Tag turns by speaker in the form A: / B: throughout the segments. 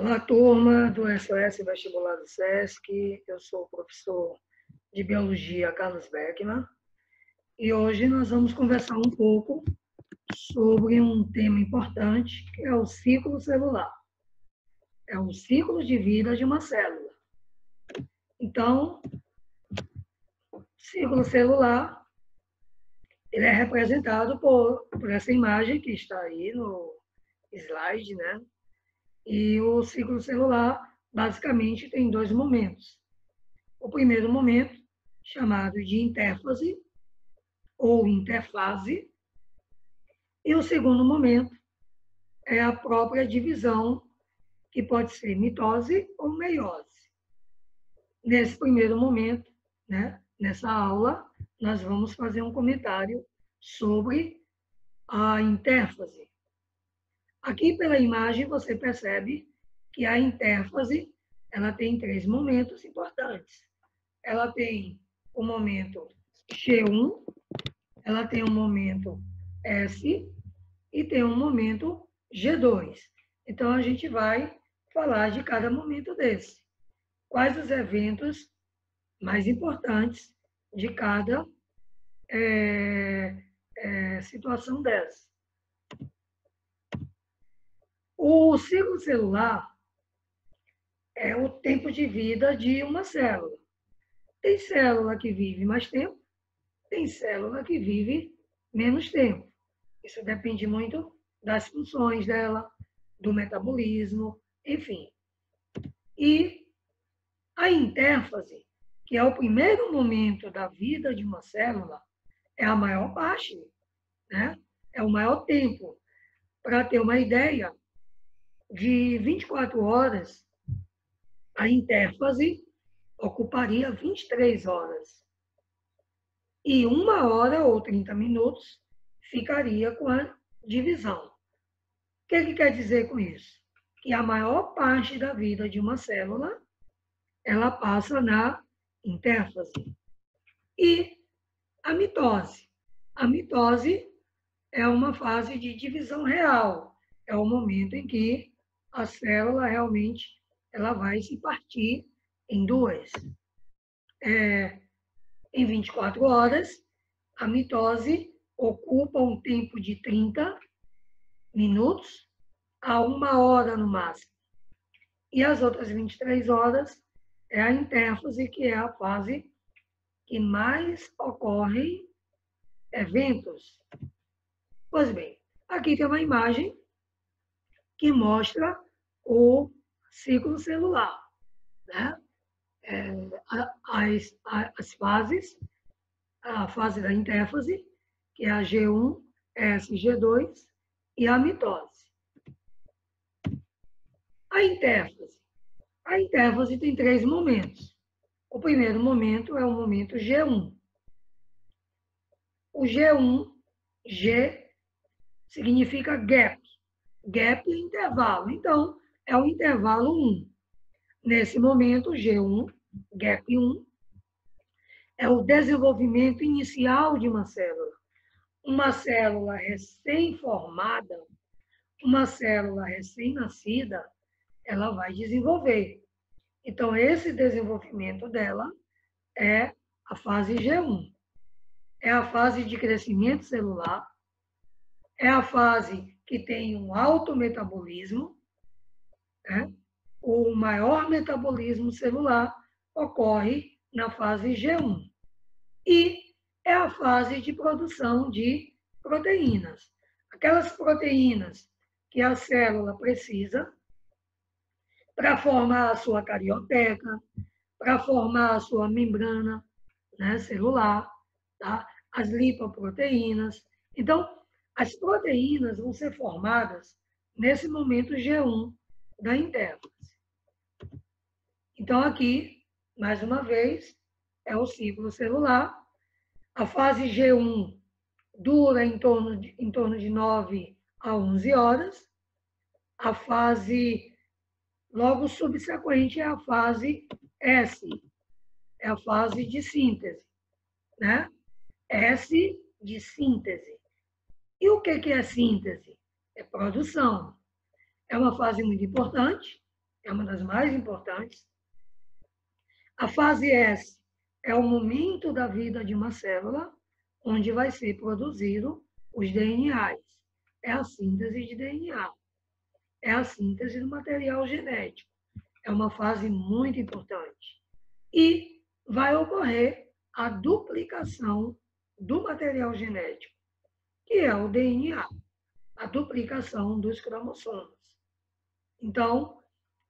A: Olá, turma do SOS Vestibular do SESC. Eu sou o professor de Biologia Carlos Beckman e hoje nós vamos conversar um pouco sobre um tema importante, que é o ciclo celular. É o ciclo de vida de uma célula. Então, o ciclo celular ele é representado por essa imagem que está aí no slide, né? E o ciclo celular, basicamente, tem dois momentos. O primeiro momento, chamado de intérfase ou interfase, e o segundo momento é a própria divisão, que pode ser mitose ou meiose. Nesse primeiro momento, né, nessa aula, nós vamos fazer um comentário sobre a intérfase. Aqui pela imagem você percebe que a intérfase ela tem três momentos importantes. Ela tem o momento G1, ela tem um momento S e tem um momento G2. Então, a gente vai falar de cada momento desse. Quais os eventos mais importantes de cada situação dessa. O ciclo celular é o tempo de vida de uma célula. Tem célula que vive mais tempo, tem célula que vive menos tempo. Isso depende muito das funções dela, do metabolismo, enfim. E a intérfase, que é o primeiro momento da vida de uma célula, é a maior parte, né? É o maior tempo. Para ter uma ideia, de 24 horas, a intérfase ocuparia 23 horas. E 1 hora ou 30 minutos ficaria com a divisão. O que quer dizer com isso? Que a maior parte da vida de uma célula, ela passa na intérfase. E a mitose. A mitose é uma fase de divisão real. É o momento em que a célula realmente ela vai se partir em duas. Em 24 horas, a mitose ocupa um tempo de 30 minutos a 1 hora no máximo. E as outras 23 horas é a intérfase, que é a fase que mais ocorrem eventos. Pois bem, aqui tem uma imagem que mostra o ciclo celular, né? As fases, a fase da intérfase, que é a G1, S, G2, e a mitose. A intérfase. A intérfase tem três momentos. O primeiro momento é o momento G1. O G1, G significa gap. Gap é intervalo. Então, é o intervalo 1. Nesse momento, G1, gap 1, é o desenvolvimento inicial de uma célula. Uma célula recém-formada, uma célula recém-nascida, ela vai desenvolver. Então, esse desenvolvimento dela é a fase G1. É a fase de crescimento celular, é a fase que tem um alto metabolismo, né? O maior metabolismo celular ocorre na fase G1. E é a fase de produção de proteínas. Aquelas proteínas que a célula precisa para formar a sua carioteca, para formar a sua membrana, né, celular, tá? As lipoproteínas. Então, as proteínas vão ser formadas nesse momento G1 da intérfase. Então, aqui, mais uma vez, é o ciclo celular. A fase G1 dura em torno de 9 a 11 horas. A fase logo subsequente é a fase S, é a fase de síntese, né? S de síntese. E o que é síntese? É produção. É uma fase muito importante, é uma das mais importantes. A fase S é o momento da vida de uma célula, onde vai ser produzido os DNAs. É a síntese de DNA. É a síntese do material genético. É uma fase muito importante. E vai ocorrer a duplicação do material genético, que é o DNA, a duplicação dos cromossomos. Então,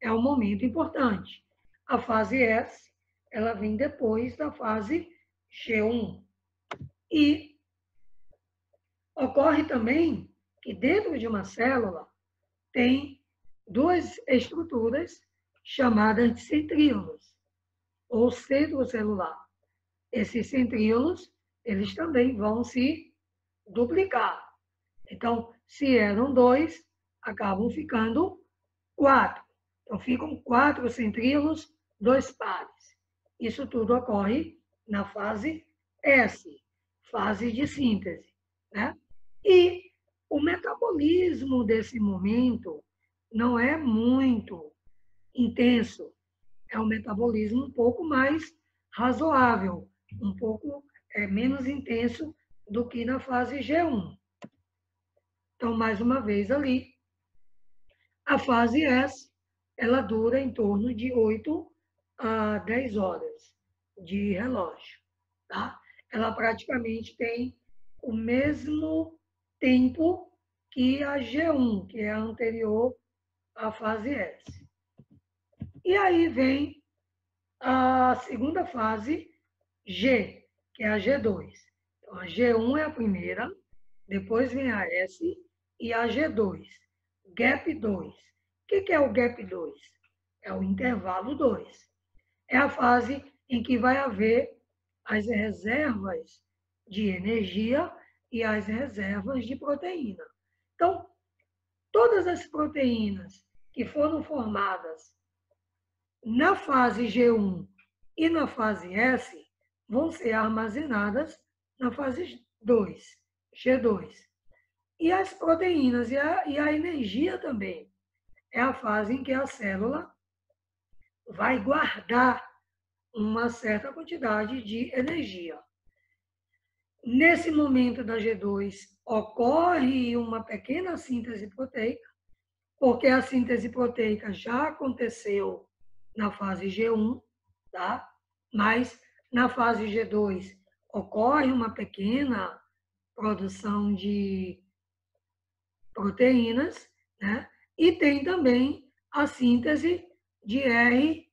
A: é um momento importante. A fase S, ela vem depois da fase G1. E ocorre também que dentro de uma célula tem duas estruturas chamadas de centríolos, ou centro celular. Esses centríolos, eles também vão se duplicar. Então, se eram 2, acabam ficando 4. Então, ficam 4 centríolos, 2 pares. Isso tudo ocorre na fase S, fase de síntese, né? E o metabolismo desse momento não é muito intenso. É um metabolismo um pouco mais razoável, um pouco menos intenso do que na fase G1. Então, mais uma vez ali, a fase S, ela dura em torno de 8 a 10 horas de relógio, tá? Ela praticamente tem o mesmo tempo que a G1, que é a anterior à fase S. E aí vem a segunda fase, G, que é a G2. Então, a G1 é a primeira, depois vem a S e a G2, gap 2. O que é o gap 2? É o intervalo 2. É a fase em que vai haver as reservas de energia e as reservas de proteína. Então, todas as proteínas que foram formadas na fase G1 e na fase S vão ser armazenadas na fase 2, G2. E as proteínas e a energia também. É a fase em que a célula vai guardar uma certa quantidade de energia. Nesse momento da G2, ocorre uma pequena síntese proteica, porque a síntese proteica já aconteceu na fase G1, tá? Mas na fase G2 ocorre uma pequena produção de proteínas, né? E tem também a síntese de RNA,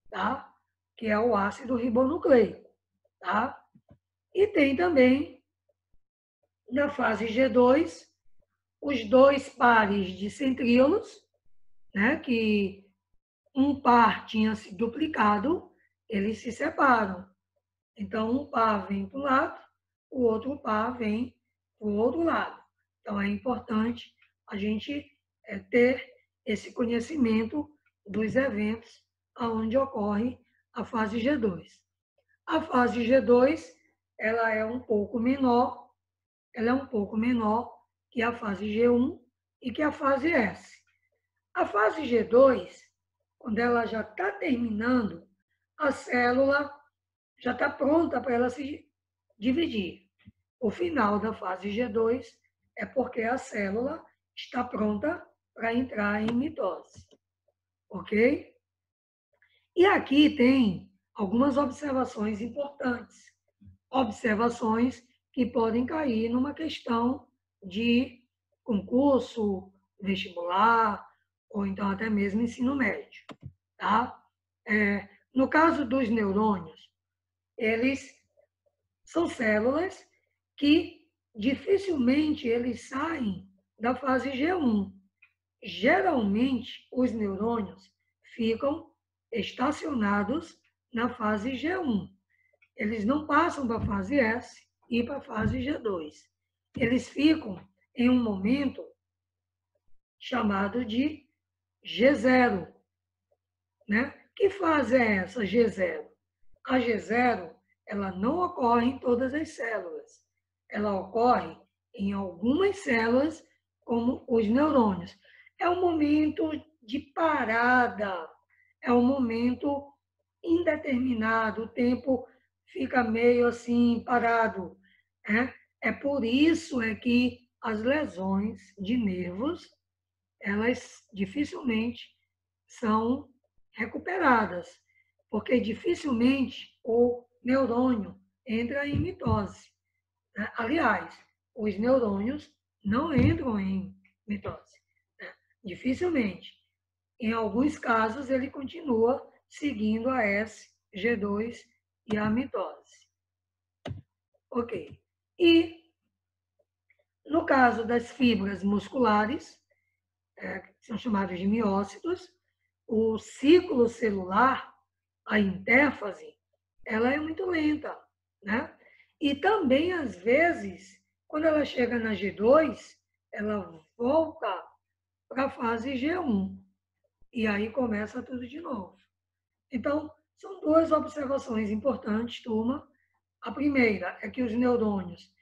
A: tá? Que é o ácido ribonucleico, tá? E tem também, na fase G2, os 2 pares de centríolos, né? Que um par tinha se duplicado, eles se separam. Então, um par vem para um lado, o outro par vem para o outro lado. Então, é importante a gente ter esse conhecimento dos eventos onde ocorre a fase G2. A fase G2, ela é um pouco menor que a fase G1 e que a fase S. A fase G2, quando ela já está terminando, a célula já está pronta para ela se dividir. O final da fase G2 é porque a célula está pronta para entrar em mitose. Ok? E aqui tem algumas observações importantes. Observações que podem cair numa questão de concurso, vestibular, ou então até mesmo ensino médio. Tá? No caso dos neurônios, eles são células que dificilmente eles saem da fase G1. Geralmente, os neurônios ficam estacionados na fase G1. Eles não passam para a fase S e para a fase G2. Eles ficam em um momento chamado de G0. Né? Que fase é essa, G0? A G0, ela não ocorre em todas as células. Ela ocorre em algumas células, como os neurônios. É um momento de parada. É um momento indeterminado, o tempo fica meio assim parado. É por isso que as lesões de nervos, elas dificilmente são recuperadas, porque dificilmente o neurônio entra em mitose. Aliás, os neurônios não entram em mitose. Dificilmente. Em alguns casos, ele continua seguindo a SG2 e a mitose. Ok. E, no caso das fibras musculares, que são chamados de miócitos, o ciclo celular, a intérfase, ela é muito lenta, né? E também, às vezes, quando ela chega na G2, ela volta para a fase G1. E aí começa tudo de novo. Então, são duas observações importantes, turma. A primeira é que os neurônios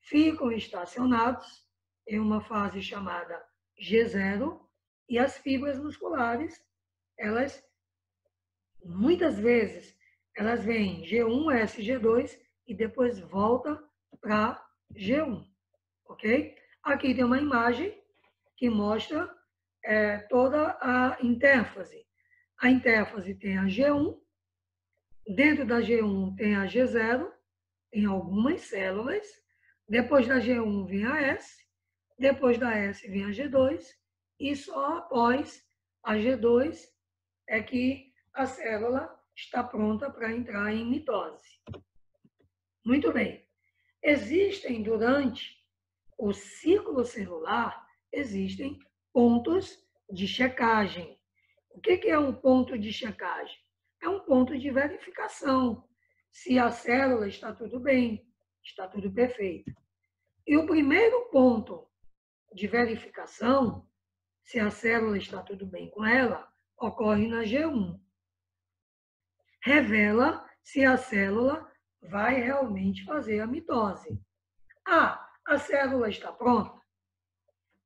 A: ficam estacionados em uma fase chamada G0 e as fibras musculares, elas, muitas vezes, elas vêm G1, S, G2 e depois volta para G1, ok? Aqui tem uma imagem que mostra toda a intérfase. A intérfase tem a G1, dentro da G1 tem a G0, em algumas células, depois da G1 vem a S, depois da S vem a G2, e só após a G2 é que a célula está pronta para entrar em mitose. Muito bem. Existem, durante o ciclo celular, existem pontos de checagem. O que é um ponto de checagem? É um ponto de verificação se a célula está tudo bem, está tudo perfeito. E o primeiro ponto de verificação, se a célula está tudo bem com ela, ocorre na G1. Revela se a célula vai realmente fazer a mitose. A célula está pronta?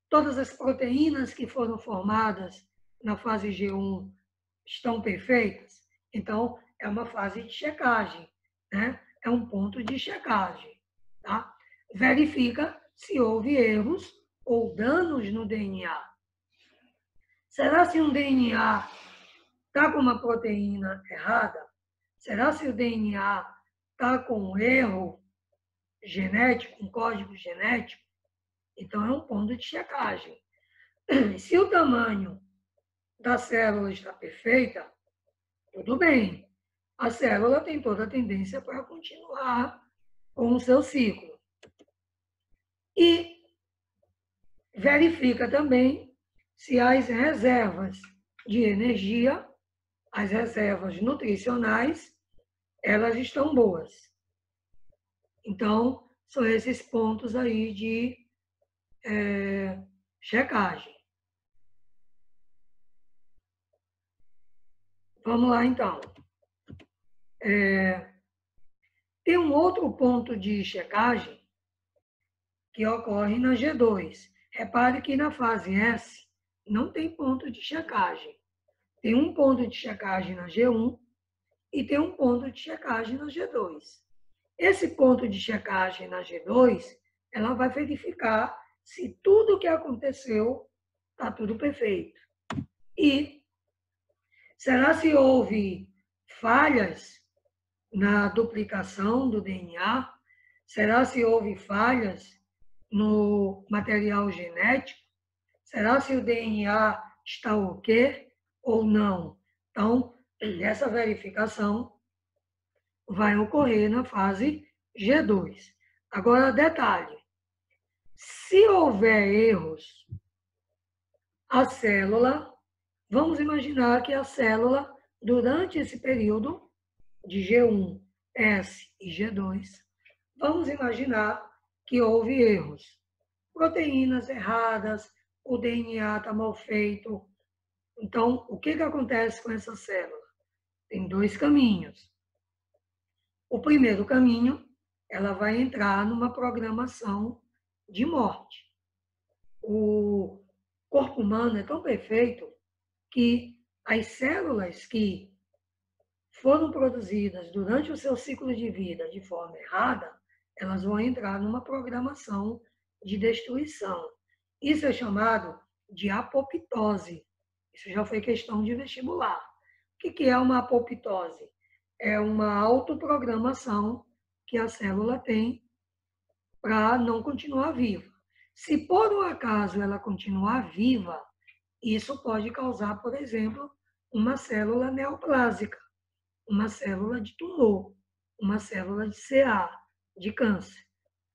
A: Todas as proteínas que foram formadas na fase G1 estão perfeitas? Então, é uma fase de checagem, né? É um ponto de checagem. Tá? Verifica se houve erros ou danos no DNA. Será se um DNA está com uma proteína errada? Será se o DNA está com um erro genético, um código genético? Então, é um ponto de checagem. Se o tamanho da célula está perfeita, tudo bem. A célula tem toda a tendência para continuar com o seu ciclo. E verifica também se as reservas de energia, as reservas nutricionais, elas estão boas. Então, são esses pontos aí de checagem. Vamos lá, então. Tem um outro ponto de checagem que ocorre na G2. Repare que na fase S não tem ponto de checagem. Tem um ponto de checagem na G1 e tem um ponto de checagem na G2. Esse ponto de checagem na G2, ela vai verificar se tudo o que aconteceu está tudo perfeito. E será se houve falhas na duplicação do DNA? Será se houve falhas no material genético? Será se o DNA está ok ou não? Então, essa verificação vai ocorrer na fase G2. Agora, detalhe: se houver erros, a célula, vamos imaginar que a célula, durante esse período de G1, S e G2, vamos imaginar que houve erros. Proteínas erradas, o DNA está mal feito. Então, o que acontece com essa célula? Tem dois caminhos. O primeiro caminho, ela vai entrar numa programação de morte. O corpo humano é tão perfeito que as células que foram produzidas durante o seu ciclo de vida de forma errada, elas vão entrar numa programação de destruição. Isso é chamado de apoptose. Isso já foi questão de vestibular. O que é uma apoptose? É uma autoprogramação que a célula tem para não continuar viva. Se por um acaso ela continuar viva, isso pode causar, por exemplo, uma célula neoplásica, uma célula de tumor, uma célula de CA, de câncer,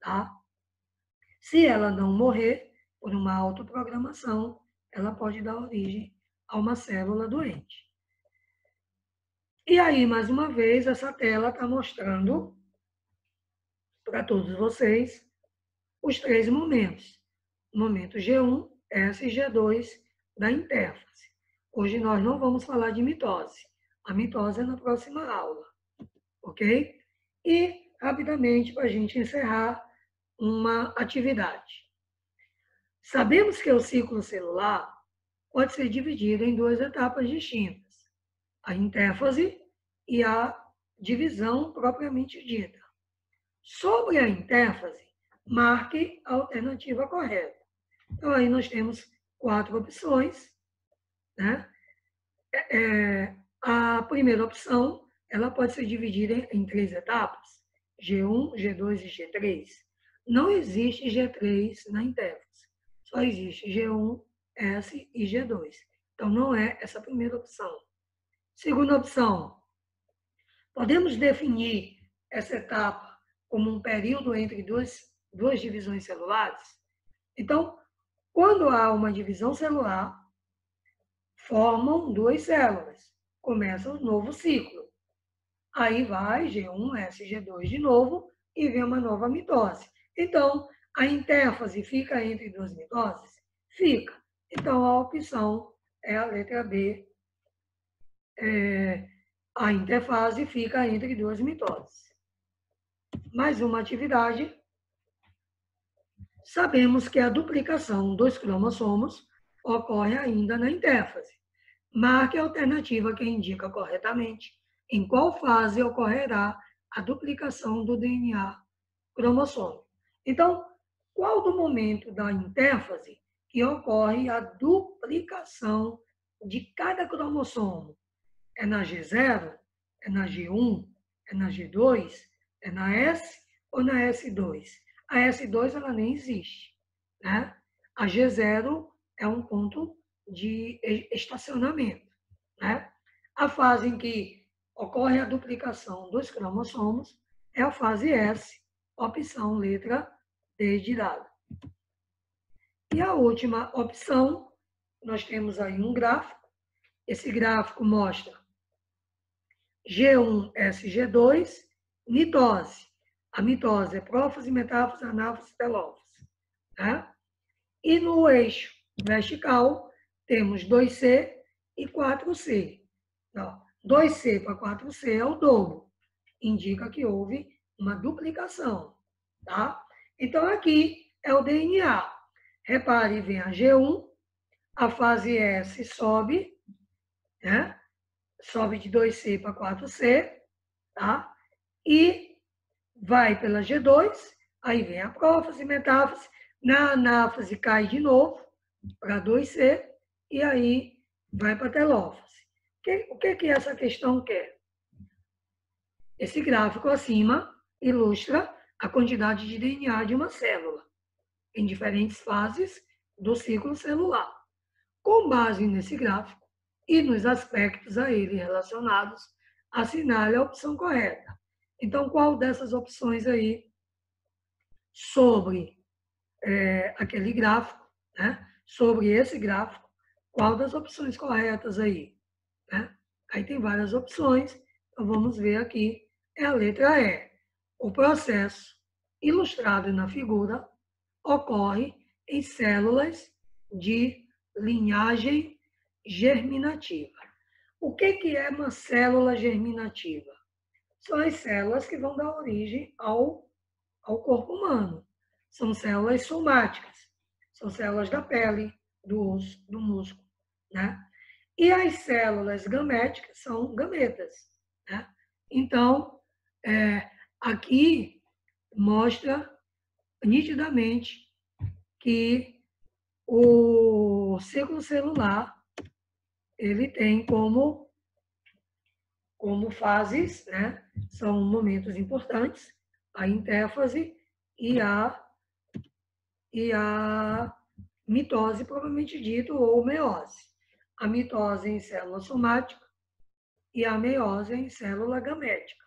A: tá? Se ela não morrer por uma autoprogramação, ela pode dar origem a uma célula doente. E aí, mais uma vez, essa tela está mostrando para todos vocês os 3 momentos. O momento G1, S e G2 da intérfase. Hoje nós não vamos falar de mitose. A mitose é na próxima aula, ok? E, rapidamente, para a gente encerrar, uma atividade. Sabemos que o ciclo celular pode ser dividido em 2 etapas distintas, a intérfase e a divisão propriamente dita. Sobre a intérfase, marque a alternativa correta. Então, aí nós temos 4 opções, né? A primeira opção, ela pode ser dividida em 3 etapas, G1, G2 e G3. Não existe G3 na intérfase, só existe G1, S e G2. Então, não é essa a primeira opção. Segunda opção, podemos definir essa etapa como um período entre duas divisões celulares? Então, quando há uma divisão celular, formam 2 células, começa um novo ciclo. Aí vai G1, S, G2 de novo e vem uma nova mitose. Então, a intérfase fica entre 2 mitoses? Fica. Então, a opção é a letra B. A interfase fica entre 2 mitoses. Mais uma atividade. Sabemos que a duplicação dos cromossomos ocorre ainda na intérfase. Marque a alternativa que indica corretamente em qual fase ocorrerá a duplicação do DNA cromossômico. Então, qual do momento da intérfase que ocorre a duplicação de cada cromossomo? É na G0? É na G1? É na G2? É na S ou na S2? A S2 ela nem existe, né? A G0 é um ponto de estacionamento, né? A fase em que ocorre a duplicação dos cromossomos é a fase S, opção letra D de dado. E a última opção, nós temos aí um gráfico. Esse gráfico mostra G1, S, G2, mitose. A mitose é prófase, metáfase, anáfase, telófase. Tá? E no eixo vertical, temos 2C e 4C. Então, 2C para 4C é o dobro. Indica que houve uma duplicação. Tá? Então, aqui é o DNA. Repare, vem a G1, a fase S sobe, né? Sobe de 2C para 4C, tá? E vai pela G2, aí vem a prófase, metáfase, na anáfase cai de novo para 2C, e aí vai para a telófase. O que essa questão quer? Esse gráfico acima ilustra a quantidade de DNA de uma célula, em diferentes fases do ciclo celular. Com base nesse gráfico e nos aspectos a ele relacionados, assinale a opção correta. Então, qual dessas opções aí sobre aquele gráfico, né? Sobre esse gráfico, qual das opções corretas aí? Né? Aí tem várias opções, então vamos ver aqui, é a letra E. O processo ilustrado na figura ocorre em células de linhagem germinativa. O que é uma célula germinativa? São as células que vão dar origem ao corpo humano. São células somáticas, são células da pele, do osso, do músculo, né? E as células gaméticas são gametas, né? Então, aqui mostra nitidamente que o ciclo celular ele tem como fases, né? São momentos importantes, a intéfase e a mitose, propriamente dito, ou meiose. A mitose em célula somática e a meiose em célula gamética,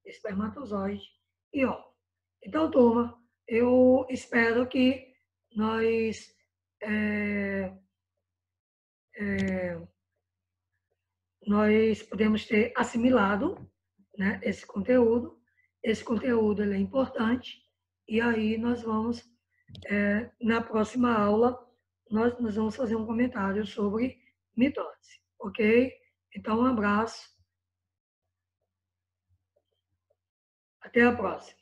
A: espermatozoide e óvulo. Então, turma, eu espero que nós nós podemos ter assimilado, né, esse conteúdo. Esse conteúdo ele é importante e aí nós vamos, na próxima aula, nós vamos fazer um comentário sobre mitose, ok? Então, um abraço. Até a próxima.